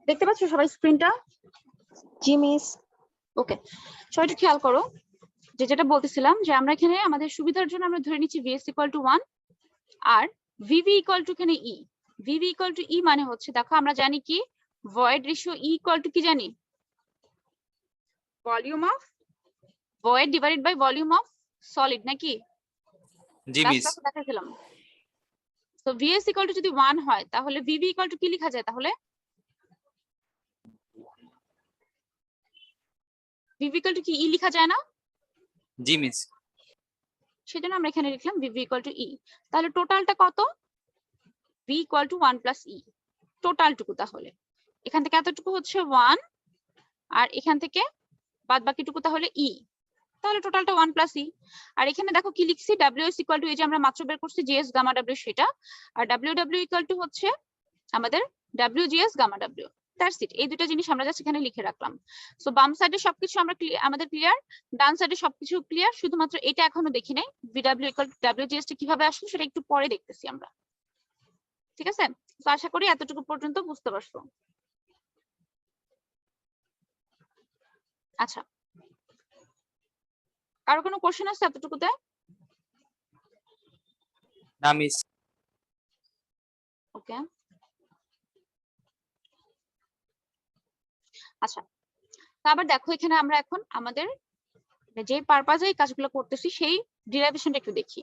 দেখতে পাচ্ছ সবাই স্ক্রিনটা? জি মিস। ওকে, সবাই একটু খেয়াল করো যেটা বলতেছিলাম যে আমরা এখানে আমাদের সুবিধার জন্য আমরা ধরে নিচ্ছি vs equal to 1 R vv equal to এখানে e। vv equal to e মানে হচ্ছে, দেখো আমরা জানি কি void ratio e equal to কি জানি, volume of void divided by volume of solid নাকি? জি লাস্ট মিস। ক্লাসে দেখাইছিলাম। তো vs equal to যদি 1 হয় তাহলে vv equal to কি লেখা যায়? তাহলে vv equal to কি e লেখা যায় না? জি মিস। সেজন্য আমরা এখানে লিখলাম vv equal to e। তাহলে টোটালটা কত? v equal to 1 plus e, টোটালটুকু। তাহলে এখান থেকে এতটুকু হচ্ছে 1 আর এখান থেকে বাদ বাকিটুকু তাহলে e, তাহলে টোটালটা 1 plus e। আর এখানে দেখো কি লিখছি, ws equal to এই যে আমরা মাত্র বের করছি gs গামা w সেটা, আর ww equal to হচ্ছে আমাদের wgs gamma w। That's it, এই দুটো জিনিস আমরা জাস্ট এখানে লিখে রাখলাম। সো বাম সাইডে সবকিছু আমরা আমাদের ক্লিয়ার, ডান সাইডে সবকিছু ক্লিয়ার, শুধুমাত্র এটা এখনো দেখি নাই vw equal to wgs টা কিভাবে আসলো সেটা একটু পরে দেখতেছি আমরা। ঠিক আছে, তো আশা করি এতটুকু পর্যন্ত বুঝতে পারছো। আচ্ছা, কারো কোনো কোশ্চেন আছে এতটুকুতে? না মিস। ওকে, আচ্ছা। আবার দেখো এখানে আমরা এখন আমাদের যে পারপাজে এই কাজগুলো করতেছি সেই ডিরাইভেশনটা একটু দেখি।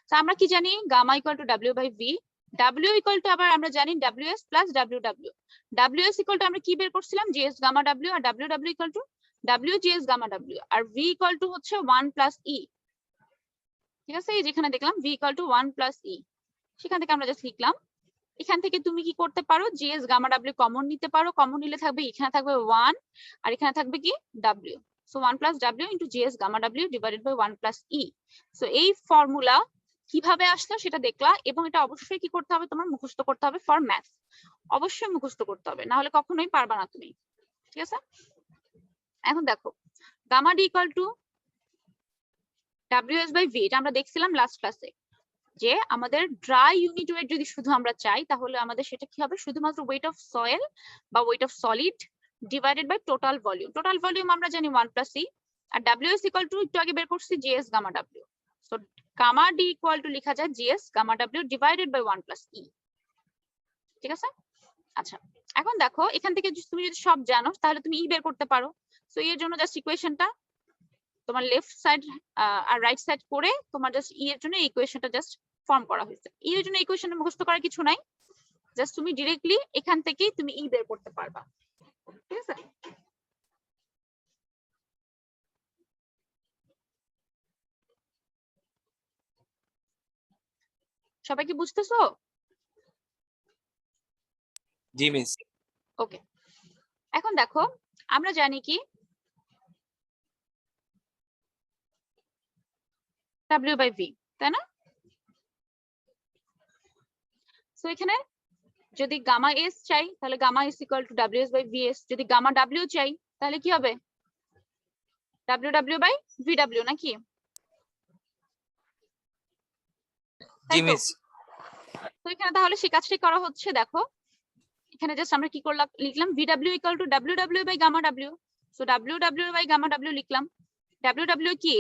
তো আমরা কি জানি, gamma equal to w by v, w equal to আবার আমরা জানি ws plus ww। ws equal to আমরা কি বের করছিলাম, gs গামা w, আর ww equal to wgs gamma w, আর v ইকুয়াল টু হচ্ছে 1 প্লাস e। ঠিক আছে, এই যেখানে দেখলাম v equal to 1 plus e, সেখান থেকে আমরা জাস্ট লিখলাম। এখান থেকে তুমি কি করতে পারো, gs গামা w কমন নিতে পারো, কমন নিলে থাকবে এখানে থাকবে 1 আর এখানে থাকবে কি w। So 1 plus w into gs gamma w divided by 1 plus e. So এই ফর্মুলা কিভাবে আসলো সেটা দেখলা, এবং এটা অবশ্যই কি করতে হবে, তোমার মুখস্থ করতে হবে ফর ম্যাথ। অবশ্যই মুখস্থ করতে হবে, না হলে কখনোই পারবা না তুমি। ঠিক আছে, এখন দেখো gamma d equal to ws by v, এটা আমরা দেখছিলাম লাস্ট ক্লাসে যে আমাদের ড্রাই ইউনিট ওয়েট যদি শুধু আমরা চাই তাহলে আমাদের সেটা কি হবে, শুধুমাত্র ওয়েট অফ সয়েল বা weight of solid divided by total volume. Total volume আমরা জানি 1 প্লাস e, আর ws ইকুয়াল টু একটু আগে বের করছি gs gamma w। So gamma d equal to লেখা যায় gs gamma w divided by 1 plus e। ঠিক আছে, আচ্ছা। এখন দেখো এখান থেকে তুমি যদি সব জানো তাহলে তুমি e বের করতে পারো। সো এর জন্য জাস্ট ইকুয়েশনটা তোমার লেফট সাইড আর রাইট সাইড করে তোমার জাস্ট e এর জন্য ইকুয়েশনটা জাস্ট ফর্ম করা হয়েছে। e এর জন্য ইকুয়েশন মুখস্থ করার কিছু নাই, জাস্ট তুমি ডাইরেক্টলি এখান থেকেই তুমি e বের করতে পারবা। ঠিক আছে, সবাই কি বুঝতেছো? জি মিস। ওকে, এখন দেখো আমরা জানি কি w বাই v, তাই না? সো এখানে যদি গামা s চাই তাহলে gamma s equal to ws by vs, যদি গামা w চাই তাহলে কি হবে, ww বাই vw নাকি? জি মিস। তো এখানে তাহলে সেই কাজটাই করা হচ্ছে। দেখো এখানে জাস্ট আমরা কি করলাম, লিখলাম vw equal to ww by gamma w। So ww by gamma w লিখলাম। ww কি,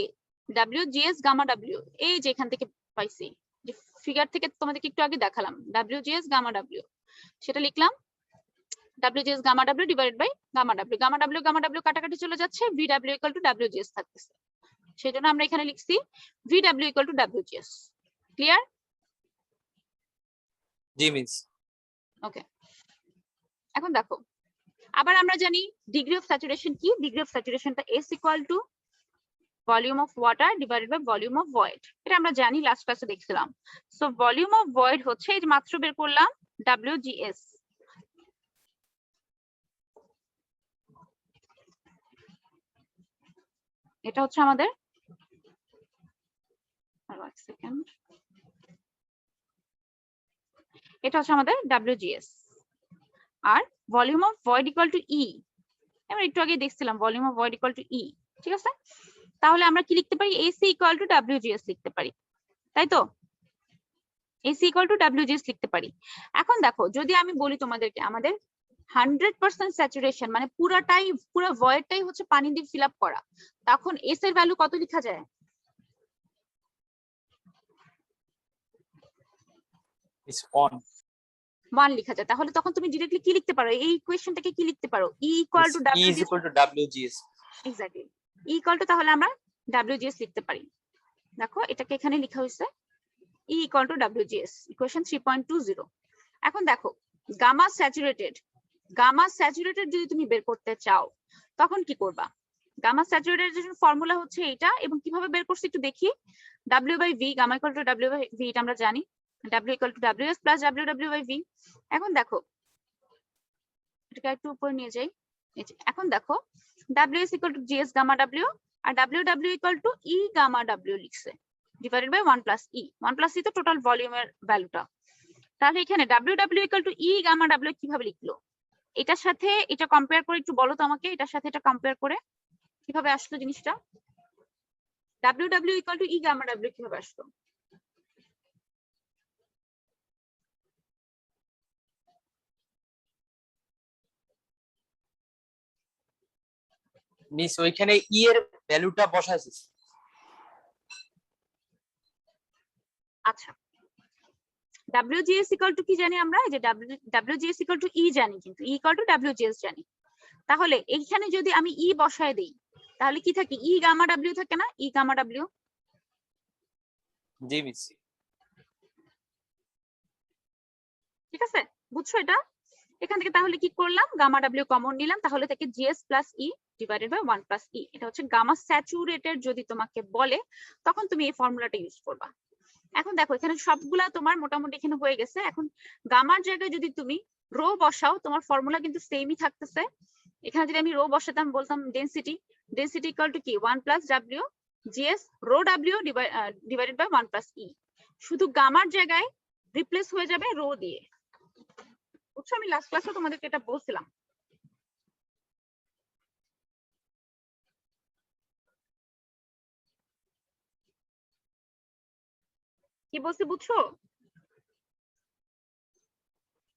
wgs গামা w, এই যে এখান থেকে পাইছি যে ফিগার থেকে তোমাদেরকে একটু আগে দেখালাম wgs গামা w, সেটা লিখলাম wgs gamma w divided by gamma w। Gamma w কাটাকাটি চলে যাচ্ছে, vw ইকুয়াল টু wgs থাকতেছে, সেজন্য আমরা এখানে লিখছি vw equal to wgs। Clear? জি মিস। ওকে, এখন দেখো আবার আমরা জানি ডিগ্রি অফ স্যাচুরেশন কি, ডিগ্রি অফ স্যাচুরেশনটা s equal to volume of water divided by volume of void, এটা আমরা জানি লাস্ট ক্লাসে দেখছিলাম। সো ভলিউম অফ ভয়েড হচ্ছে এই যে মাত্র বের করলাম wgs। এটা হচ্ছে আমাদের, এক সেকেন্ড, এটা হচ্ছে আমাদের wgs। আর volume of void equal to e, আমরা একটু আগে দেখছিলাম volume of void equal to e। ঠিক আছে, তাহলে আমরা কি লিখতে পারি, ac ইকুয়াল টু wgs লিখতে পারি, তাই তো? ac ইকুয়াল টু wgs লিখতে পারি। এখন দেখো যদি আমি বলি তোমাদেরকে আমাদের 100% স্যাচুরেশন মানে পুরো ভয়েডটাই হচ্ছে পানি দিয়ে ফিল আপ করা, তখন এস এর ভ্যালু কত লেখা যায়? is on 1 লেখা যায়। তাহলে তখন তুমি ডিরেক্টলি কি লিখতে পারো, এই ইকুয়েশনটাকে কি লিখতে পারো? E equal to E is equal to WGS. Exactly, E equal to তাহলে আমরা WGS লিখতে পারি। দেখো এটাকে এখানে লেখা হয়েছে E equal to WGS, equation 3.20। এখন দেখো গামা স্যাচুরেটেড যদি তুমি বের করতে চাও তখন কি করবা? গামা স্যাচুরেটেড এর ফর্মুলা হচ্ছে এটা, এবং কিভাবে বের করছি একটু দেখি। W/V, gamma equal two W/V, এটা আমরা জানি। W equal to WS plus WW/V। এখন দেখো এটাকে একটু উপরে নিয়ে যাই। এখন দেখো WS equal to GS gamma W, আর WW equal to E gamma W লিখছে, divided by 1 plus E। 1 plus E তো টোটাল ভলিউমের ভ্যালুটা। তাহলে এখানে WW equal to E gamma W কিভাবে লিখলো? এটার সাথে এটা কম্পেয়ার করে একটু বলো তো আমাকে, এটার সাথে এটা কম্পেয়ার করে কিভাবে আসলো জিনিসটা? WW equal to E gamma W কিভাবে আসলো? মিস ওইখানে ই এর ভ্যালুটা বসাইছি। আচ্ছা, WGS ইকুয়াল টু কি জানি আমরা? এই যে WGS ইকুয়াল টু E জানি, কিন্তু E ইকুয়াল টু WGS জানি। তাহলে এইখানে যদি আমি E বসায় দেই তাহলে কি থাকে? E গামা W থাকে না? E gamma W। জি মিস। ঠিক আছে, বুঝছো এটা? এখান থেকে তাহলে কি করলাম, গামা W কমন নিলাম, তাহলে থেকে GS plus E divided by 1 plus E। এটা হচ্ছে গামা স্যাচুরেটেড যদি তোমাকে বলে তখন তুমি এই ফর্মুলাটা ইউজ করবা। এখন দেখো এখানে সবগুলা তোমার মোটামুটি এখানে হয়ে গেছে। এখন গামার জায়গায় যদি তুমি রো বসাও তোমার ফর্মুলা কিন্তু সেমই থাকতেছে। এখানে যদি আমি রো বসাতাম, বলতাম ডেনসিটি ইকুয়াল টু কি 1 plus W GS rho W divided by 1 plus E। শুধু গামার জায়গায় রিপ্লেস হয়ে যাবে রো দিয়ে। বুঝছো, আমি লাস্ট ক্লাসে তোমাদেরকে এটা বলছিলাম। কি বলছি বুঝছো?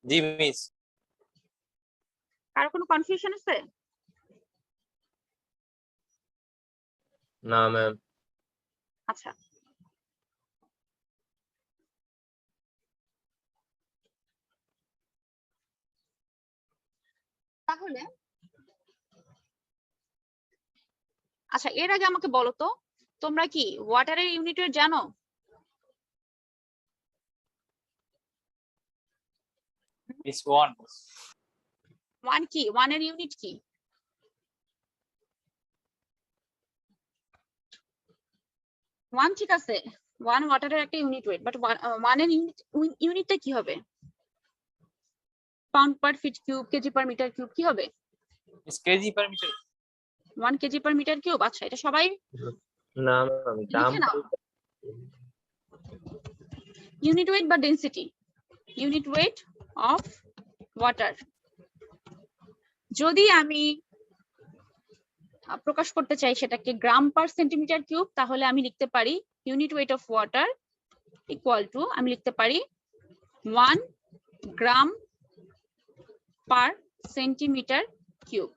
জি মিস। কারো কোনো কনফিউশন আছে? না ম্যাম। আচ্ছা, তাহলে আচ্ছা এর আগে আমাকে বলো তো, তোমরা কি ওয়াটারের ইউনিটের জানো? মিস 1 ওয়ান কি? ওয়ানের ইউনিট কি? ওয়ান ঠিক আছে, ওয়ান ওয়াটারের একটা ইউনিট ওয়েট, বাট ওয়ানের ইউনিটটা কি হবে? Pound per feet cube, KG per metre cube, কি হবে? Miss KG per metre. 1 KG per metre cube. আচ্ছা এটা সবাই না আমি লিখে নাও। ইউনিট ওয়েট বা density, unit weight of water. যদি আমি প্রকাশ করতে চাই সেটাকে গ্রাম পার সেন্টিমিটার কিউব, তাহলে আমি লিখতে পারি unit weight of water equal to, আমি লিখতে পারি 1 গ্রাম পার সেন্টিমিটার কিউব।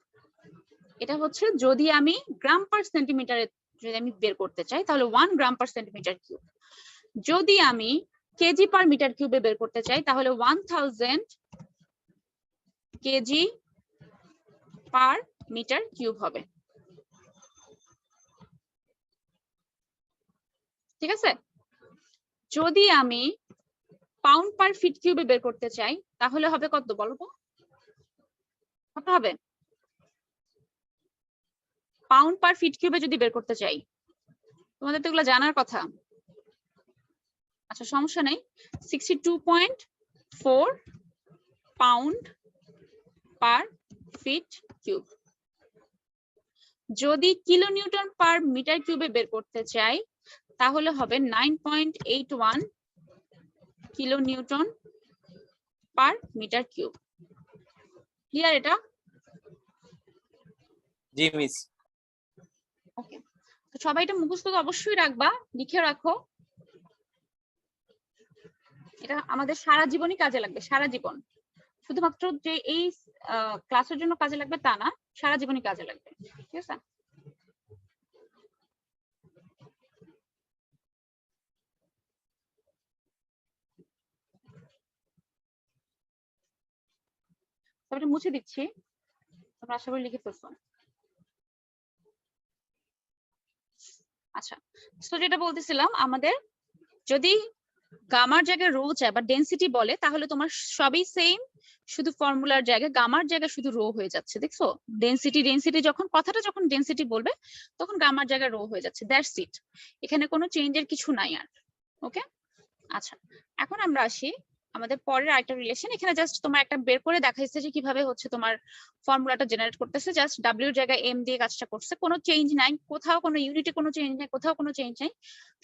এটা হচ্ছে যদি আমি গ্রাম পার সেন্টিমিটারে যদি আমি বের করতে চাই তাহলে 1 গ্রাম পার সেন্টিমিটার কিউব। যদি আমি কেজি পার মিটার কিউবে বের করতে চাই তাহলে 1000 কেজি পার মিটার কিউব হবে। ঠিক আছে, যদি আমি পাউন্ড পার ফিট কিউবে বের করতে চাই তাহলে হবে কত বলো তো? কত হবে পাউন্ড পার ফিট কিউবে যদি বের করতে চাই? তোমাদের তো এগুলো জানার কথা। আচ্ছা সমস্যা নেই, 62.4 পাউন্ড পার ফিট কিউব। যদি কিলো নিউটন পার মিটার কিউবে বের করতে চাই তাহলে হবে 9.81 kilo newton per metre cube. Clear এটা? জি মিস। ওকে, তো সবাই এটা মুখস্থ তো অবশ্যই রাখবা, লিখে রাখো। এটা আমাদের সারা জীবনই কাজে লাগবে, সারা জীবন। শুধুমাত্র যে এই ক্লাসের জন্য কাজে লাগবে তা না, সারা জীবনই কাজে লাগবে, ঠিক আছে? তবে মুছে দিচ্ছি, তোমরা আশা করি লিখে ফেলছো। আচ্ছা, তো যেটা বলতেছিলাম, আমাদের যদি গামার জায়গায় রো চায় বা ডেনসিটি বলে, তাহলে তোমার সবই সেম, শুধু ফর্মুলার জায়গায় গামার জায়গায় শুধু রো হয়ে যাচ্ছে। দেখছো, ডেনসিটি যখন কথাটা যখন ডেনসিটি বলবে তখন গামার জায়গায় রো হয়ে যাচ্ছে, দ্যাটস ইট। এখানে কোনো চেঞ্জের কিছু নাই আর। ওকে, আচ্ছা, এখন আমরা আসি আমাদের পরের আরেকটা রিলেশন। এখানে জাস্ট তোমার একটা বের করে দেখাইছে যে কিভাবে হচ্ছে তোমার ফর্মুলাটা জেনারেট করতেছে। জাস্ট ডাব্লিউর জায়গায় এম দিয়ে কাজটা করছে, কোনো চেঞ্জ নাই, কোথাও কোনো ইউনিটে কোনো চেঞ্জ নাই, কোথাও কোনো চেঞ্জ নাই,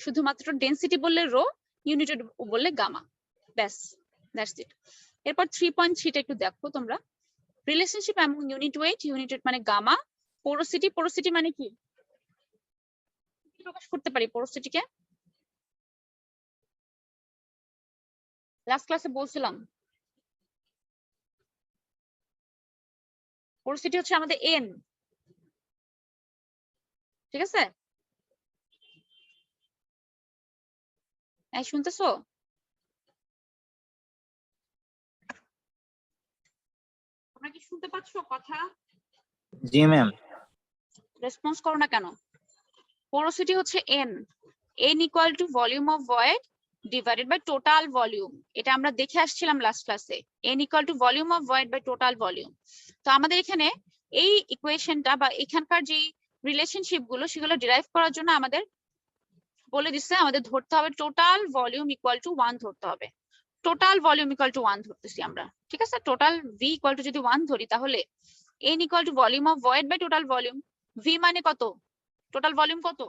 শুধুমাত্র ডেনসিটি বললে রো, ইউনিটে বললে গামা, ব্যাস, দ্যাটস ইট। এরপর 3.3টা একটু দেখো তোমরা। রিলেশনশিপ এমন ইউনিট ওয়েট মানে গামা, পোরোসিটি মানে কি প্রকাশ করতে পারি পোরোসিটিকে? লাস্ট ক্লাসে বলছিলাম পোরোসিটি হচ্ছে আমাদের এন, ঠিক আছে? এই শুনতেছো? তোমরা কি শুনতে পাচ্ছো কথা? জি ম্যাম। রেসপন্স করো না কেন? পোরোসিটি হচ্ছে n, n equal to volume of void divided by total volume. এটা আমরা দেখে আসছিলাম লাস্ট ক্লাসে, n equal to volume of void by total volume. তো আমাদের এখানে এই ইকুয়েশনটা বা এখানকার যে রিলেশনশিপ গুলো সেগুলো ডিরাইভ করার জন্য আমাদের বলে দিচ্ছে আমাদের ধরতে হবে টোটাল ভলিউম ইকুয়াল টু 1 ধরতে হবে। টোটাল ভলিউম ইকুয়াল টু 1 ধরতেছি আমরা, ঠিক আছে? টোটাল ভি ইকুয়াল টু যদি 1 ধরি, তাহলে n equal to volume of void by total volume. V মানে কত? টোটাল ভলিউম কত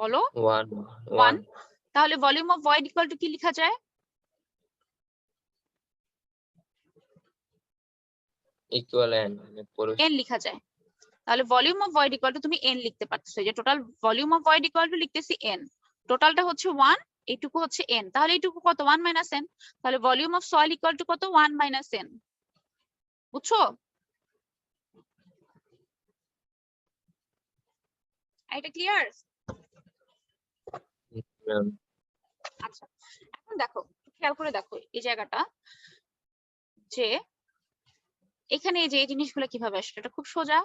বলো? 1। তাহলে volume of void equal to কি লেখা যায়? ইকুয়াল এন এন লেখা যায়। তাহলে volume of void equal to তুমি এন লিখতে পারতেছো, যে total volume of void equal to লিখতেছি এন, টোটালটা হচ্ছে 1, এইটুকু হচ্ছে এন, তাহলে এইটুকু কত? 1 মাইনাস এন। তাহলে volume of soil equal to কত? 1 মাইনাস এন। বুঝছো? এটা ক্লিয়ার? ম্যাম। আচ্ছা, এখন দেখো, খেয়াল করে দেখো এই জায়গাটা, যে এখানে এই যে এই জিনিসগুলো কিভাবে আসলে, এটা খুব সোজা।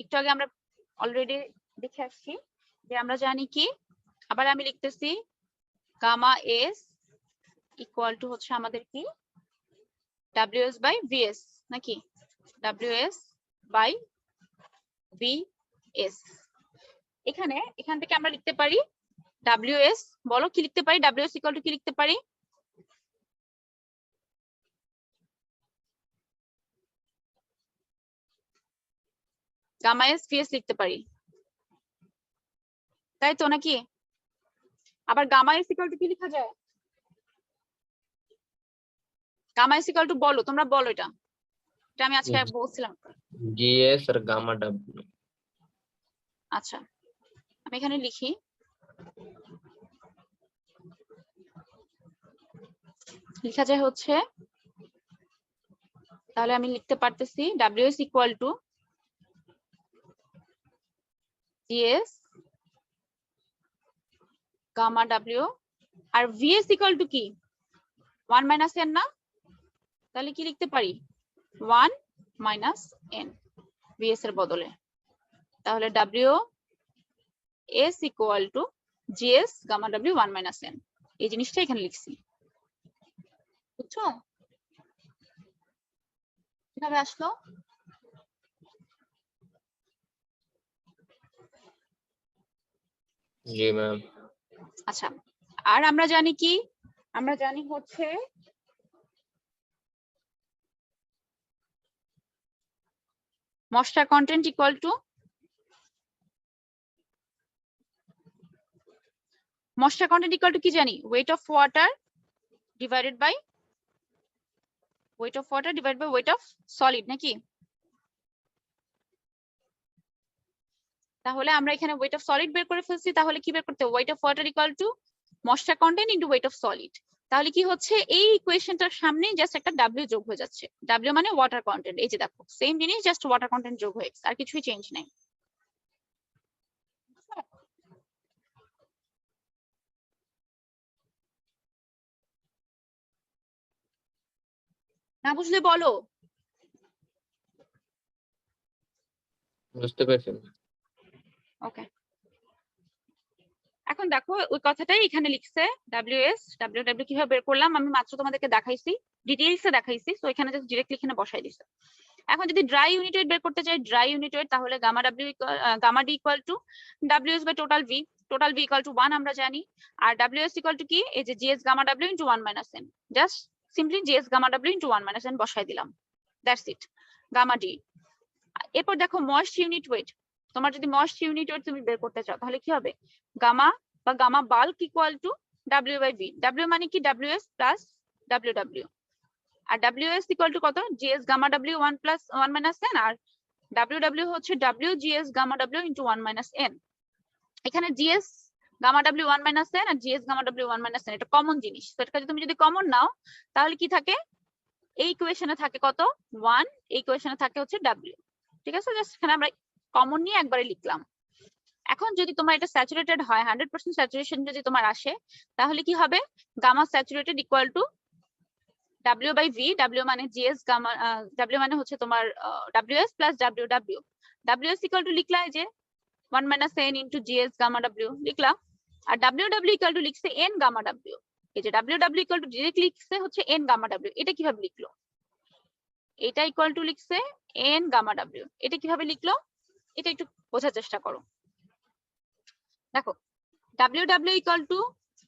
একটু আগে আমরা অলরেডি দেখে আসছি যে আমরা জানি কি, আবার আমি লিখতেছি গামা এস ইকুয়াল টু হচ্ছে আমাদের কি, ডাব্লিউএস বাই ভিএস, নাকি ডাব্লিউএস বাই ভিএস। এখান থেকে আমরা লিখতে পারি ডাব্লিউএস, বলো কি লিখতে পারি? ডাব্লিউএস ইকুয়াল টু কি লিখতে পারি? গামা এস ভিএস লিখতে পারি, তাই তো নাকি? আবার গামা এস ইকুয়াল টু কি লেখা যায়? গামা এস ইকুয়াল টু, বলো তোমরা, বলো এটা, এটা আমি আজকে বলছিলাম। জিএস আর গামা ডাব্লিউ। আচ্ছা, আমি এখানে লিখি, লেখা যায় হচ্ছে, তাহলে আমি লিখতে পারতেছি WS equal to GS gamma W, আর ভিএস ইকুয়াল টু কি? 1 মাইনাস এন না? তাহলে কি লিখতে পারি? 1 মাইনাস এন ভিএস এর বদলে। তাহলে W S equal to GS gamma W 1 minus n, এই জিনিসটা এখানে লিখছি। বুঝছো কিভাবে আসলো? জি ম্যাম। আচ্ছা, আর আমরা জানি কি, আমরা জানি হচ্ছে moisture content equal to কি জানি? weight of water divided by weight of solid, নাকি? তাহলে আমরা এখানে weight of solid বের করে ফেলছি, তাহলে কি বের করতে? weight of water equal to moisture content into wait of solid. তাহলে কি হচ্ছে, এই ইকুয়েশনটার সামনে জাস্ট একটা ডাব্লিউ যোগ হয়ে যাচ্ছে। ডাব্লিউ মানে ওয়াটার কন্টেন্ট। এই যে দেখো সেম জিনিস, জাস্ট ওয়াটার কন্টেন্ট যোগ হয়ে গেছে, আর কিছুই চেঞ্জ নাই। না বুঝলে বলো। বুঝতে পারছি। ওকে, এখন দেখো ওই কথাটাই এখানে লিখছে, ডাব্লিউএস ডাব্লিউ কিভাবে বের করলাম আমি মাত্র তোমাদেরকে দেখাইছি, ডিটেইলসে দেখাইছি। তো এখানে জাস্ট ডিরেক্টলি এখানে বসাই দিছে। এখন যদি ড্রাই ইউনিট ওয়েট বের করতে চাই, ড্রাই ইউনিট ওয়েট, তাহলে gamma D equal to WS by total V equal to 1 আমরা জানি। আর ডাব্লিউএস ইকুয়াল টু কি, এই যে GS gamma W into 1 minus n, just simply GS gamma W into 1 minus n বসাই দিলাম, দ্যাটস ইট, গামা ডি। এরপর দেখো moist unit wait, তোমার যদি ময়েস্ট ইউনিট ওয়েট তুমি বের করতে চাও তাহলে কি হবে, গামা বা gamma bulk equal to W by V. W মানে কি ডাব্লিউএস প্লাস ডাব্লিউ, আর ডাব্লিউএস ইকুয়াল টু কত, GS gamma W 1 plus 1 minus N, আর ডাব্লিউ হচ্ছে W GS gamma W into 1 minus N. এখানে GS gamma W 1 minus N আর GS gamma W 1 minus N, এটা common জিনিস। তো এটা তুমি যদি কমন নাও তাহলে কি থাকে, এই ইকুয়েশনে থাকে কত 1, এই ইকুয়েশনে থাকে হচ্ছে ডাব্লিউ। ঠিক আছে, জাস্ট এখানে আমরা কমন নিয়ে একবারে লিখলাম। এখন যদি তোমার এটা স্যাচুরেটেড হয়, 100% স্যাচুরেশন যদি তোমার আসে, তাহলে কি হবে, gamma saturated equal to W by V. W মানে জিএস গামা, ডাব্লিউ মানে হচ্ছে তোমার WS plus W. WS equal to লিখলা এই যে 1 minus N into GS gamma W লিখলাম, আর ডাব্লিউ ইকুয়াল টু লিখছে এন গামা ডাব্লিউ। এই যে ডাব্লিউ ইকুয়াল টু ডিরেক্টলি লিখছে হচ্ছে এন গামা ডাব্লিউ। এটা কিভাবে লিখলো, এটা ইকুয়াল টু লিখছে এন গামা ডাব্লিউ, এটা কিভাবে লিখলো, এটা একটু বোঝার চেষ্টা করো। দেখো W equal to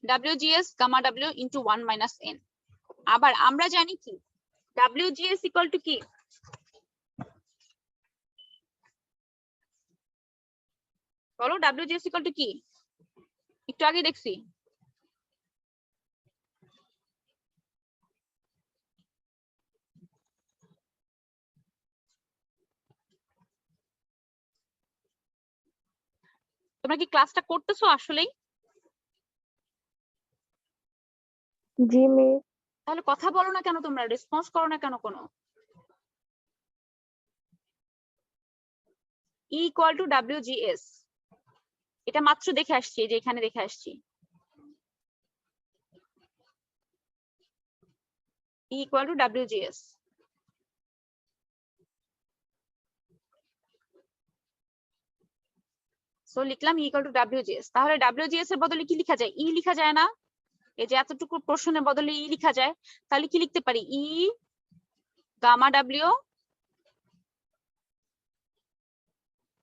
WGS gamma W into 1 minus N. আবার আমরা জানি কি ডাব্লিউজিএস ইকুয়াল টু কি, বলো ডাব্লিউজিএস ইকুয়াল টু কি, একটু আগে দেখছি। তোমরা কি ক্লাসটা করতেছো আসলেই? জি মিস। তাহলে কথা বলো না কেন, তোমরা রেসপন্স করো না কেন কোনো? ই ইকুয়াল টু ডাব্লিউজিএস, এটা মাত্র দেখে আসছি, যে এখানে দেখে আসছি ই ইকুয়াল টু ডাব্লিউজিএস। সো লিখলাম ই ইকুয়াল টু ডাব্লিউজিএস। তাহলে ডাব্লিউজিএস এর বদলে কি লেখা যায়, ই লেখা যায় না? এই যে এতটুকু প্রশ্নের বদলে ই লেখা যায়, তাহলে কি লিখতে পারি, ই গামা ডাব্লিউ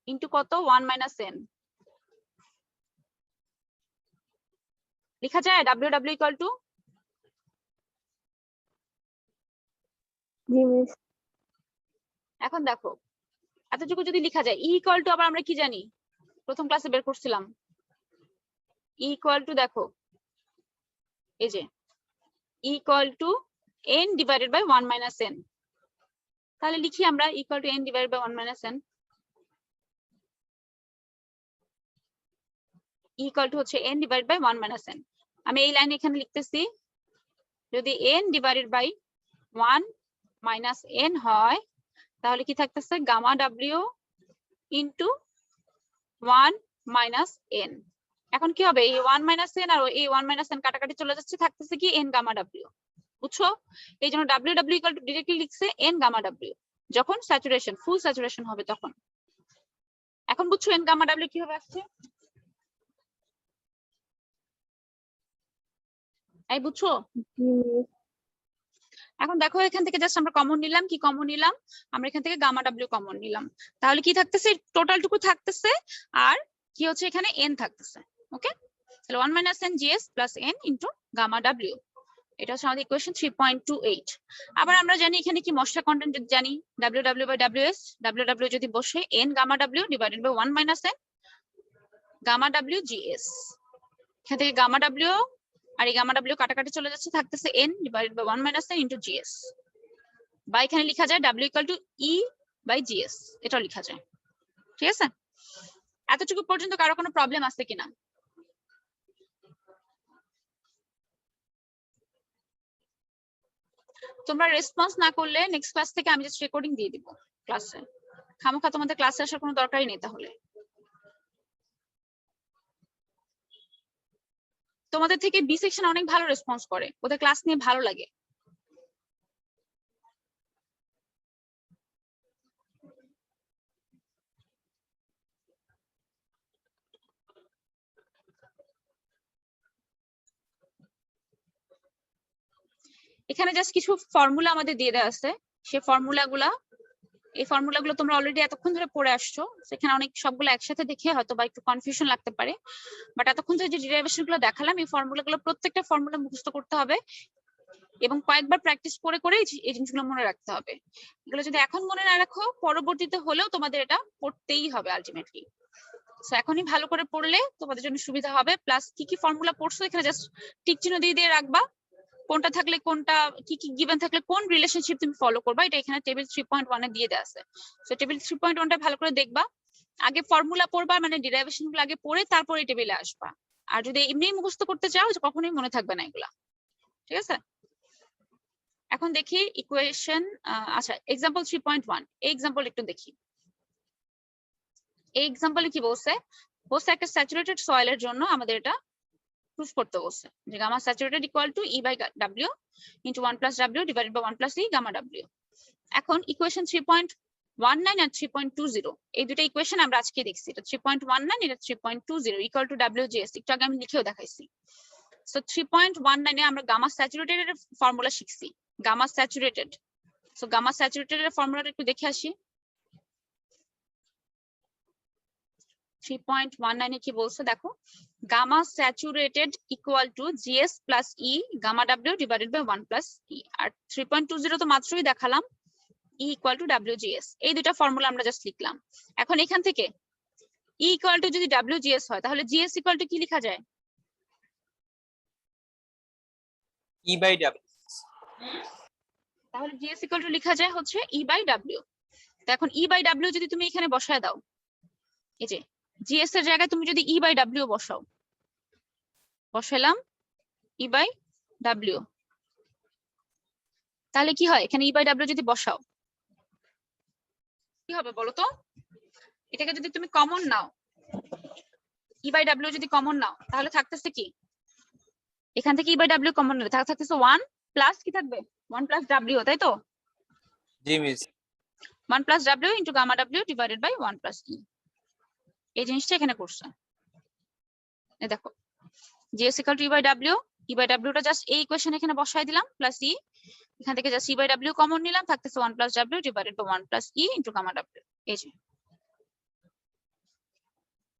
ইন্টু কত 1 মাইনাস এন লেখা যায়, ডাব্লিউ ইকুয়াল টু। জি মিস। এখন দেখো এতটুকু যদি লেখা যায়, ই ইকুয়াল টু আবার আমরা কি জানি, প্রথম ক্লাসে বের করছিলাম, ই ইকুয়াল টু দেখো এই যে equal to N divided by 1 minus N. তাহলে লিখি আমরা equal to N divided by 1 minus N, equal to হচ্ছে N divided by 1 minus N. আমি এই লাইন এখানে লিখতেছি, যদি N divided by 1 minus N হয় তাহলে কি থাকতেছে, gamma W into 1 minus N. এখন কি হবে, এই 1 মাইনাস এন আর এই 1 মাইনাস এন কাটাকাটি চলে যাচ্ছে, থাকতেছে কি এন গামা ডাব্লিউ। বুঝছো, এই জন্য ডাব্লিউ ইকুয়াল টু ডিরেক্টলি লিখছে এন গামা ডাব্লিউ, যখন স্যাচুরেশন ফুল স্যাচুরেশন হবে তখন। এখন বুঝছো এন গামা ডাব্লিউ কিভাবে আসছে, এই বুঝছো? জি মিস। এখন দেখো এখান থেকে জাস্ট আমরা কমন নিলাম, কি কমন নিলাম, আমরা এখান থেকে গামা ডাব্লিউ কমন নিলাম। তাহলে কি থাকতেছে, টোটাল টুকু থাকতেছে, আর কি হচ্ছে এখানে এন থাকতেছে। ওকে, তাহলে 1 minus n GS plus n into gamma W, এটা হচ্ছে আমাদের ইকুয়েশন 3.28। আবার আমরা জানি এখানে কি ময়েশ্চার কন্টেন্ট যদি জানি, ডাব্লিউ বাই ডাব্লিউএস, ডাব্লিউ যদি বসে n gamma W divided by 1 minus n gamma W GS. এখান থেকে গামা ডাব্লিউ আর এই গামা ডাব্লিউ কাটাকাটি চলে যাচ্ছে, থাকতেছে n divided by 1 minus N into GS, বা এখানে লেখা যায় W equal to E by GS, এটাও লেখা যায়। ঠিক আছে, এতটুকু পর্যন্ত কারো কোনো প্রবলেম আছে কিনা? তোমরা রেসপন্স না করলে নেক্সট ক্লাস থেকে আমি জাস্ট রেকর্ডিং দিয়ে দিব ক্লাসে। খামোখা তোমাদের ক্লাসে আসার কোনো দরকারই নেই তাহলে। তোমাদের থেকে বি সেকশন অনেক ভালো রেসপন্স করে, ওদের ক্লাস নিয়ে ভালো লাগে। এখানে জাস্ট কিছু ফর্মুলা আমাদের দিয়ে দেওয়া আছে, সেই ফর্মুলাগুলো তোমরা অলরেডি এতক্ষণ ধরে পড়ে আসছো। সেখানে অনেক সবগুলো একসাথে দেখে হয়তো বা একটু কনফিউশন লাগতে পারে, বাট এতক্ষণ ধরে যে ডেরিভেশন গুলো দেখালাম এই ফর্মুলাগুলো প্রত্যেকটা ফর্মুলা মুখস্থ করতে হবে এবং কয়েকবার প্র্যাকটিস করে করে এই জিনিসগুলো মনে রাখতে হবে। এগুলো যদি এখন মনে না রাখো পরবর্তীতে হলেও তোমাদের এটা পড়তেই হবে আলটিমেটলি। সো এখনই ভালো করে পড়লে তোমাদের জন্য সুবিধা হবে। প্লাস কি কি ফর্মুলা পড়ছো এখানে জাস্ট টিক চিহ্ন দিয়ে দিয়ে রাখবা, কোনটা থাকলে কোনটা, কি কি গিভেন থাকলে কোন রিলেশনশিপ তুমি ফলো করবা, এটা এখানে টেবিল 3.1 এ দিয়ে দেওয়া আছে। সো টেবিল 3.1 টা ভালো করে দেখবা, আগে ফর্মুলা পড়বা, মানে ডেরিভেশন গুলো আগে পড়ে তারপরে টেবিলে আসবা। আর যদি এমনি মুখস্থ করতে চাও কখনোই মনে থাকবে না এগুলা, ঠিক আছে? এখন দেখি ইকুয়েশন। আচ্ছা, এক্সাম্পল 3.1, এই এক্সাম্পল একটু দেখি। এই এক্সাম্পলে কি বলছে, একটা স্যাচুরেটেড সয়েলের জন্য আমাদের এটা প্রুফ করতে বলছে যে gamma saturated equal to E by W into 1 plus W divided by 1 plus E gamma W। এখন ইকুয়েশন 3.19 আর 3.20 এই দুটো ইকুয়েশন আমরা আজকে দেখছি। এটা 3.19, এটা 3.20 ইকুয়াল টু WGS, একটু আগে আমি লিখেও দেখাইছি। সো 3.19 এ আমরা গামা স্যাচুরেটেড এর ফর্মুলা শিখছি, gamma saturated. So gamma saturated এর ফর্মুলাটা একটু দেখে আসি। 3.19 এ কি বলছে দেখো, gamma saturated equal to GS plus E gamma W divided by 1 plus E। আর 3.20 তো মাত্রই দেখালাম, E ইকুয়াল টু WGS। এই দুটো ফর্মুলা আমরা জাস্ট লিখলাম। এখন এখান থেকে E ইকুয়াল টু যদি WGS হয় তাহলে GS ইকুয়াল টু কি লেখা যায়? E by W। তাহলে GS ইকুয়াল টু লেখা যায় হচ্ছে E বাই W। তো এখন E বাই W যদি তুমি এখানে বসায় দাও, এই যে GS এর জায়গায় তুমি যদি E বাই W বসাও, বসাইলাম E বাই W, তাহলে কি হয়? এখানে E বাই W যদি বসাও কি হবে বলো তো? এটাকে যদি তুমি কমন নাও, E বাই W যদি কমন নাও তাহলে থাকতেছে কি, এখান থেকে E বাই W কমন নিলে থাকতেছে 1 প্লাস কি থাকবে 1 প্লাস W, তাই তো? জি miss. 1 plus W into gamma W divided by 1 plus E। এই জিনিসটা এখানে করছে। এই দেখো GS equal to E by W, E by W টা জাস্ট এই ইকুয়েশন এখানে বসাই দিলাম প্লাস E, এখান থেকে just E by W common নিলাম, থাকতেছে 1 plus W divided by 1 plus E into gamma W। এই যে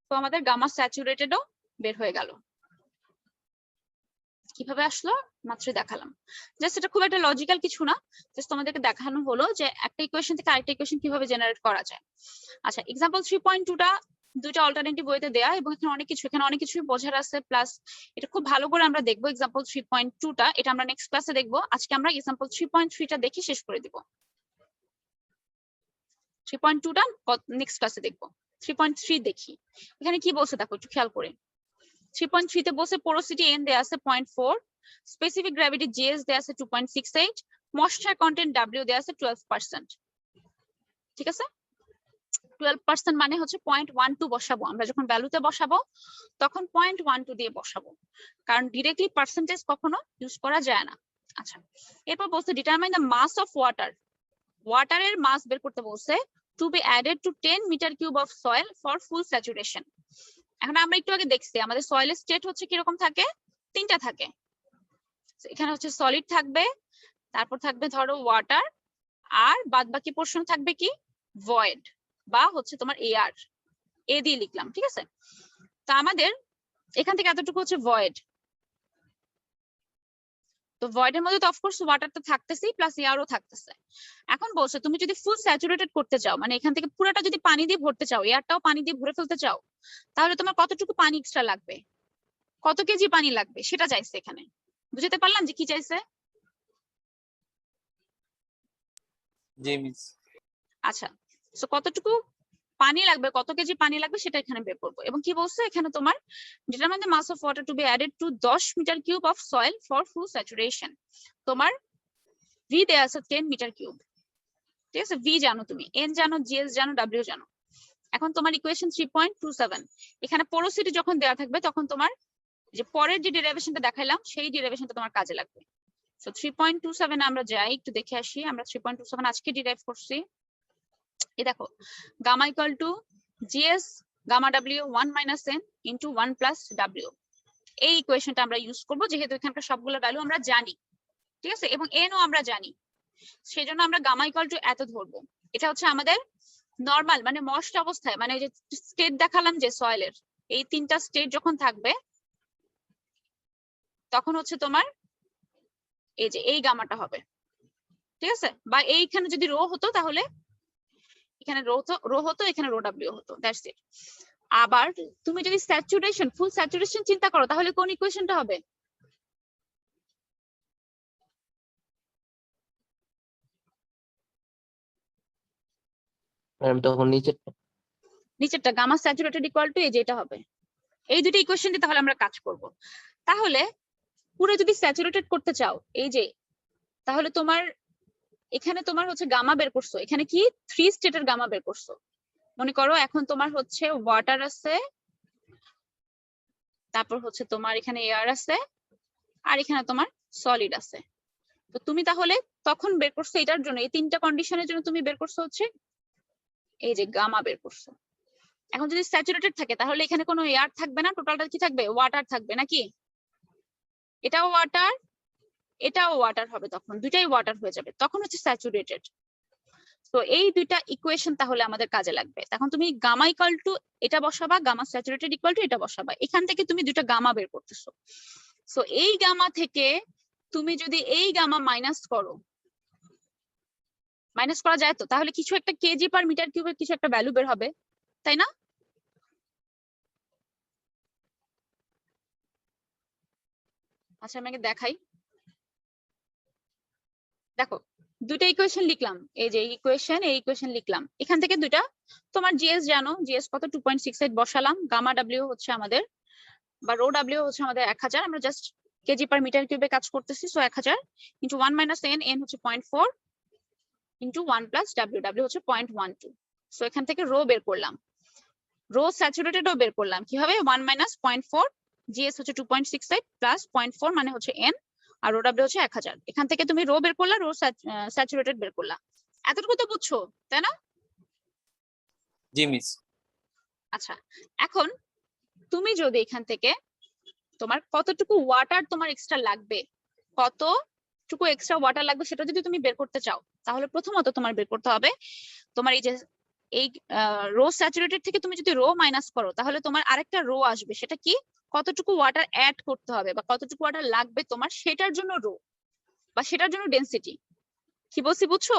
তো আমাদের গামা স্যাচুরেটেডও বের হয়ে গেল। কিভাবে আসলো মাত্রই দেখালাম, জাস্ট এটা খুব একটা লজিক্যাল কিছু না, জাস্ট তোমাদেরকে দেখানো হলো যে একটা ইকুয়েশন থেকে আরেকটা ইকুয়েশন কিভাবে জেনারেট করা যায়। আচ্ছা, এক্সাম্পল 3.2 টা দুইটা অল্টারনেটিভ ওয়েতে দেয়া এবং এখানে অনেক কিছুই বোঝার আছে, প্লাস এটা খুব ভালো করে আমরা দেখবো। এক্সাম্পল 3.2 টা এটা আমরা নেক্সট ক্লাসে দেখবো, আজকে আমরা এক্সাম্পল 3.3 টা দেখে শেষ করে দিব। 3.2 টা নেক্সট ক্লাসে দেখবো। 3.3 দেখি এখানে কি বলছে দেখো একটু খেয়াল করে। 3.3 তে বলছে পোরোসিটি N দেয়া আছে 0.4, স্পেসিফিক গ্র্যাভিটি GS দেয়া আছে 2.68, ময়েশ্চার কন্টেন্ট W দেয়া আছে 12%। ঠিক আছে, 12% মানে হচ্ছে 0.12 বসাবো আমরা, যখন ভ্যালুতে বসাবো তখন 0.12 দিয়ে বসাবো, কারণ ডিরেক্টলি পার্সেন্টেজ কখনো ইউজ করা যায় না। আচ্ছা, এরপর বলছে determine the mass of water, ওয়াটারের মাস বের করতে বলছে to be added to 10 metre cube of soil for full saturation. এখন আমরা একটু আগে দেখছি আমাদের সয়েলের স্টেট হচ্ছে কিরকম থাকে, তিনটা থাকে। এখানে হচ্ছে সলিড থাকবে, তারপর থাকবে ধরো ওয়াটার, আর বাদ বাকি পোর্শন থাকবে কি ভয়েড বা হচ্ছে তোমার এয়ার, এ দিয়ে লিখলাম। ঠিক আছে, তো আমাদের এখান থেকে এতটুকু হচ্ছে ভয়েড, তো ভয়েডের মধ্যে তো অফকোর্স ওয়াটারটা থাকতেছেই প্লাস এয়ারও থাকতেছে। এখন বলছে তুমি যদি ফুল স্যাচুরেটেড করতে চাও, মানে এখান থেকে পুরোটা যদি পানি দিয়ে ভরতে চাও, এয়ারটাও পানি দিয়ে ভরে ফেলতে চাও, তাহলে তোমার কতটুকু পানি এক্সট্রা লাগবে, কত কেজি পানি লাগবে সেটা চাইছে এখানে। বুঝতে পারলাম যে কি চাইছে? জি মিস। আচ্ছা, সো কতটুকু পানি লাগবে, কত কেজি পানি লাগবে সেটা এখানে বের করবো। এবং কি বলছে এখানে তোমার determine the mass of water to be added to 10 metre cube of soil for full saturation. তোমার ভি দেয়া আছে 10 মিটার কিউব, ঠিক আছে? ভি জানো তুমি, এন জানো, জিএস জানো, ডাব্লিউ জানো। এখন তোমার ইকুয়েশন 3.27, এখানে পোরোসিটি যখন দেওয়া থাকবে তখন তোমার যে পরের যে ডেরিভেশনটা দেখাইলাম সেই ডেরিভেশনটা তোমার কাজে লাগবে। সো 3.27 আমরা যাই একটু দেখে আসি। আমরা 3.27 আজকে ডিরাইভ করছি। এই দেখো, gamma equal to GS gamma W 1 minus n into 1 plus W. এই ইকুয়েশনটা আমরা ইউজ করবো যেহেতু এখানকার সবগুলো ভ্যালু আমরা জানি, ঠিক আছে? এবং এনও আমরা জানি, সেজন্য আমরা গামা ইকুয়াল টু এত ধরবো। এটা হচ্ছে আমাদের নরমাল মানে মস্ট অবস্থায়, মানে যে স্টেট দেখালাম যে সয়েলের এই তিনটা স্টেট যখন থাকবে তখন হচ্ছে তোমার এই যে এই গামাটা হবে, ঠিক আছে? বা এইখানে যদি রো হতো তাহলে এখানে রো হতো, এখানে রো ডাব্লিউ হতো, দ্যাটস ইট। আবার তুমি যদি স্যাচুরেশন, ফুল স্যাচুরেশন চিন্তা করো তাহলে কোন ইকুয়েশনটা হবে? ম্যাম তখন নিচেরটা গামা স্যাচুরেটেড ইকুয়াল টু এই যেটা হবে। এই দুটো ইকুয়েশন দিয়ে তাহলে আমরা কাজ করব। তাহলে পুরো যদি স্যাচুরেটেড করতে চাও এই যে, তাহলে তোমার এখানে তোমার হচ্ছে গামা বের করছো, এখানে কি 3 স্টেটের গামা বের করছো। মনে করো এখন তোমার হচ্ছে ওয়াটার আছে, তারপর হচ্ছে তোমার এখানে এয়ার আছে, আর এখানে তোমার সলিড আছে। তো তুমি তাহলে তখন বের করছো এটার জন্য, এই তিনটা কন্ডিশনের জন্য তুমি বের করছো হচ্ছে এই যে গামা বের করছো। এখন যদি স্যাচুরেটেড থাকে তাহলে এখানে কোনো এয়ার থাকবে না, টোটালটা কি থাকবে? ওয়াটার থাকবে নাকি? এটাও ওয়াটার, এটাও ওয়াটার হবে, তখন দুইটাই ওয়াটার হয়ে যাবে, তখন হচ্ছে স্যাচুরেটেড। তো এই দুইটা ইকুয়েশন তাহলে আমাদের কাজে লাগবে। তখন তুমি গামা ইকুয়াল টু এটা বসাবা, গামা স্যাচুরেটেড ইকুয়াল টু এটা বসাবা, এখান থেকে তুমি দুইটা গামা বের করতেছো। সো এই গামা থেকে তুমি যদি এই গামা মাইনাস করো, মাইনাস করা যায় তো, তাহলে কিছু একটা কেজি পার মিটার কিউবের কিছু একটা ভ্যালু বের হবে, তাই না? আচ্ছা আমাকে দেখাই, দেখো দুইটা ইকুয়েশন লিখলাম, এই যে ইকুয়েশন, এই ইকুয়েশন লিখলাম, এখান থেকে দুইটা তোমার জিএস জানো, জিএস কত 2.68 বসালাম, গামা ডাব্লিউ হচ্ছে আমাদের বা রো ডাব্লিউ হচ্ছে আমাদের 1000, আমরা জাস্ট কেজি পার মিটার কিউবে কাজ করতেছি। So 1000 into 1 minus N, N হচ্ছে 0.4 ইন্টু 1 প্লাস ডাব্লিউ, ডাব্লিউ হচ্ছে 0.12। সো এখান থেকে রো বের করলাম, রো স্যাচুরেটেডও বের করলাম কিভাবে? 1 মাইনাস 0.4, জিএস হচ্ছে 2.68 প্লাস 0.4 মানে হচ্ছে এন, আর রো ডাব্লিউ হচ্ছে 1000। এখান থেকে তুমি রো বের করলা, রো স্যাচুরেটেড বের করলা। এতটুকু তো বুঝছো তাই না? জি মিস। আচ্ছা এখন তুমি যদি এখান থেকে তোমার কতটুকু ওয়াটার তোমার এক্সট্রা লাগবে, কতটুকু এক্সট্রা ওয়াটার লাগবে সেটা যদি তুমি বের করতে চাও, তাহলে প্রথমত তোমার বের করতে হবে তোমার এই যে এই রো স্যাচুরেটেড থেকে তুমি যদি রো মাইনাস করো তাহলে তোমার আরেকটা রো আসবে, সেটা কি? কতটুকু ওয়াটার অ্যাড করতে হবে বা কতটুকু ওয়াটার লাগবে তোমার, সেটার জন্য রো বা সেটার জন্য ডেনসিটি। কি বলছি বুঝছো?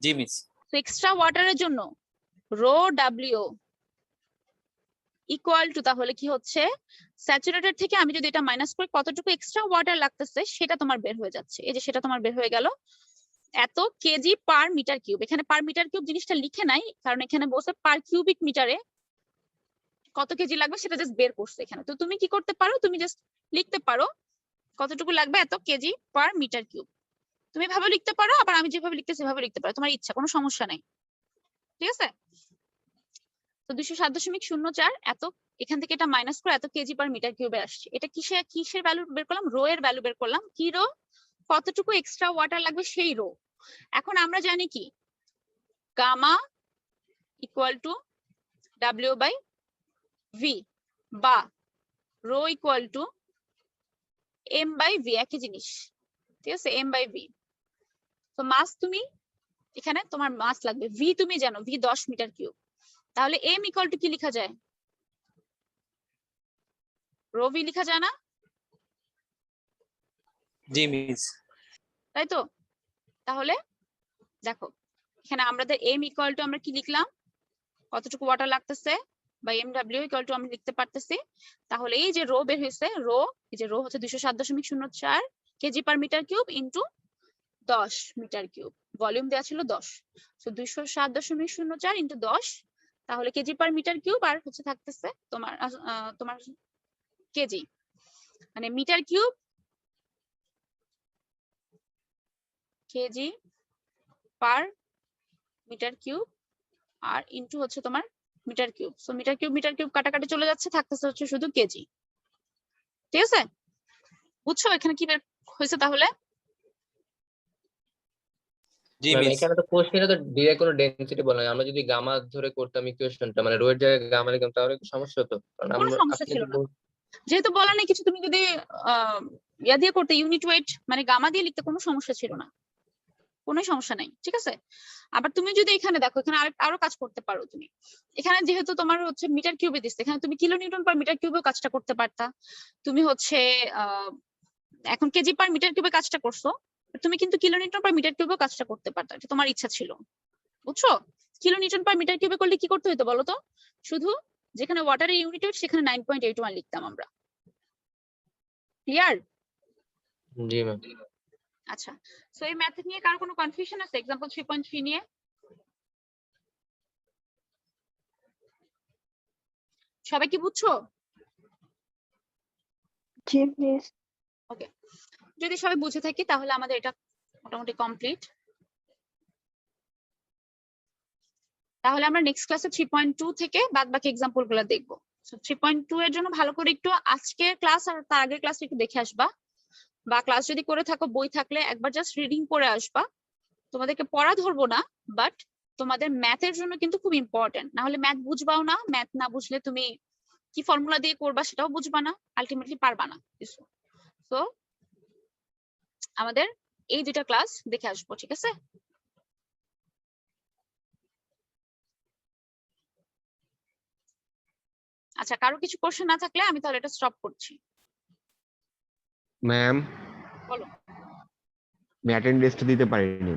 জি মিস। তো এক্সট্রা ওয়াটারের জন্য রো ডাব্লিউ ইকুয়াল টু তাহলে কি হচ্ছে, স্যাচুরেটেড থেকে আমি যদি এটা মাইনাস করি কতটুকু এক্সট্রা ওয়াটার লাগতেছে সেটা তোমার বের হয়ে যাচ্ছে। এই যে সেটা তোমার বের হয়ে গেল এত কেজি পার মিটার কিউব। এখানে পার মিটার কিউব জিনিসটা লিখে নাই, কারণ এখানে বলছে পার কিউবিক মিটারে কত কেজি লাগবে সেটা জাস্ট বের করছে এখানে। তো তুমি কি করতে পারো, তুমি জাস্ট লিখতে পারো কতটুকু লাগবে এত কেজি পার মিটার কিউব। তুমি ভাবে লিখতে পারো, আবার আমি যেভাবে লিখতে সেভাবে লিখতে পারো, তোমার ইচ্ছা, কোনো সমস্যা নাই, ঠিক আছে? তো 207.04 এত, এখান থেকে এটা মাইনাস করে এত কেজি পার মিটার কিউবে আসছে। এটা কিসের ভ্যালু বের করলাম? রো এর ভ্যালু বের করলাম। কি রো? কতটুকু এক্সট্রা ওয়াটার লাগবে সেই রো। এখন আমরা জানি কি gamma equal to W by V বা rho equal to M by V, একই জিনিস, ঠিক আছে? M by V. তো মাস তুমি এখানে তোমার মাস লাগবে, ভি তুমি জানো ভি 10 মিটার কিউব, তাহলে এম ইকুয়াল টু কি লেখা যায়? রো ভি লেখা যায় না? জি মিস। তাই তো? তাহলে দেখো এখানে আমাদের এম ইকুয়াল টু আমরা কি লিখলাম, কতটুকু ওয়াটার লাগতেছে, বা এম ডাব্লিউ ইকুয়াল টু আমি লিখতে পারতেছি। তাহলে এই যে রো বের হয়েছে, রো এই যে রো হচ্ছে 207.04 KG per metre cube into 10 metre cube, volume দেওয়া ছিল 10। তো 207.04 ইন্টু 10, তাহলে কেজি পার মিটার কিউব, আর হচ্ছে থাকতেছে তোমার তোমার কেজি, মানে metre cube KG per metre cube আর ইনটু হচ্ছে তোমার metre cube. So metre cube কাটাকাটি চলে যাচ্ছে, থাকতেছে হচ্ছে শুধু কেজি। ঠিক আছে, বুঝছো এখানে কি বের হয়েছে তাহলে? জি ম্যাম মিস। এখানে তো কোশ্চেনে তো ডিরেক্ট কোনো ডেনসিটি বলা নাই, আমরা যদি গামা ধরে করতাম ইকুয়েশনটা, মানে রো এর জায়গায় গামা লিখতাম তাহলে একটু সমস্যা হতো, কারণ কোনো আমরা সমস্যা আপনি ছিল যে না, যেহেতু বলা নেই কিছু, তুমি যদি ইয়া দিয়ে করতে ইউনিট ওয়েট মানে গামা দিয়ে লিখতে কোনো সমস্যা ছিল না, কোনো সমস্যা নাই। ঠিক আছে, আবার তুমি যদি এখানে দেখো, এখানে আরো কাজ করতে পারো তুমি। এখানে যেহেতু তোমার হচ্ছে মিটার কিউবে দিচ্ছে, এখানে তুমি কিলো নিউটন পার মিটার কিউবেও কাজটা করতে পারতা। তুমি হচ্ছে এখন কেজি পার মিটার কিউবে কাজটা করছো, তুমি কিন্তু কিলো নিউটন পার মিটার কিউবেও কাজটা করতে পারতা, এটা তোমার ইচ্ছা ছিল। বুঝছো, কিলো নিউটন পার মিটার কিউবে করলে কি করতে হতো বলো তো? শুধু যেখানে ওয়াটারের ইউনিট ওয়েট সেখানে 9.81 লিখতাম আমরা। ক্লিয়ার? জি ম্যাম। আচ্ছা, সো এই ম্যাথ নিয়ে কার কোনো কনফিউশন আছে এক্সাম্পল 3.3 নিয়ে? সবাই কি বুঝছো? জি মিস। ওকে, যদি সবাই বুঝে থাকি তাহলে আমাদের এটা মোটামুটি কমপ্লিট। তাহলে আমরা নেক্সট ক্লাসে 3.2 থেকে বাদ বাকি এক্সাম্পল গুলো দেখবো। 3.2 এর জন্য ভালো করে একটু আজকে ক্লাস আর তার আগের ক্লাস একটু দেখে আসবা, বা ক্লাস যদি করে থাকো বই থাকলে একবার জাস্ট রিডিং করে আসবা। তোমাদেরকে পড়া ধরবো না, বাট তোমাদের ম্যাথের জন্য কিন্তু খুব ইম্পর্টেন্ট, না হলে ম্যাথ বুঝবাও না, ম্যাথ না বুঝলে তুমি কি ফর্মুলা দিয়ে করবা সেটাও বুঝবা না, আলটিমেটলি পারবা না কিছু। তো আমাদের এই দুটা ক্লাস দেখে আসবো, ঠিক আছে? আচ্ছা, কারো কিছু কোশ্চেন না থাকলে আমি তাহলে এটা স্টপ করছি। ম্যাম বলো। আমি অ্যাটেন্ডেন্সটা দিতে পারিনি।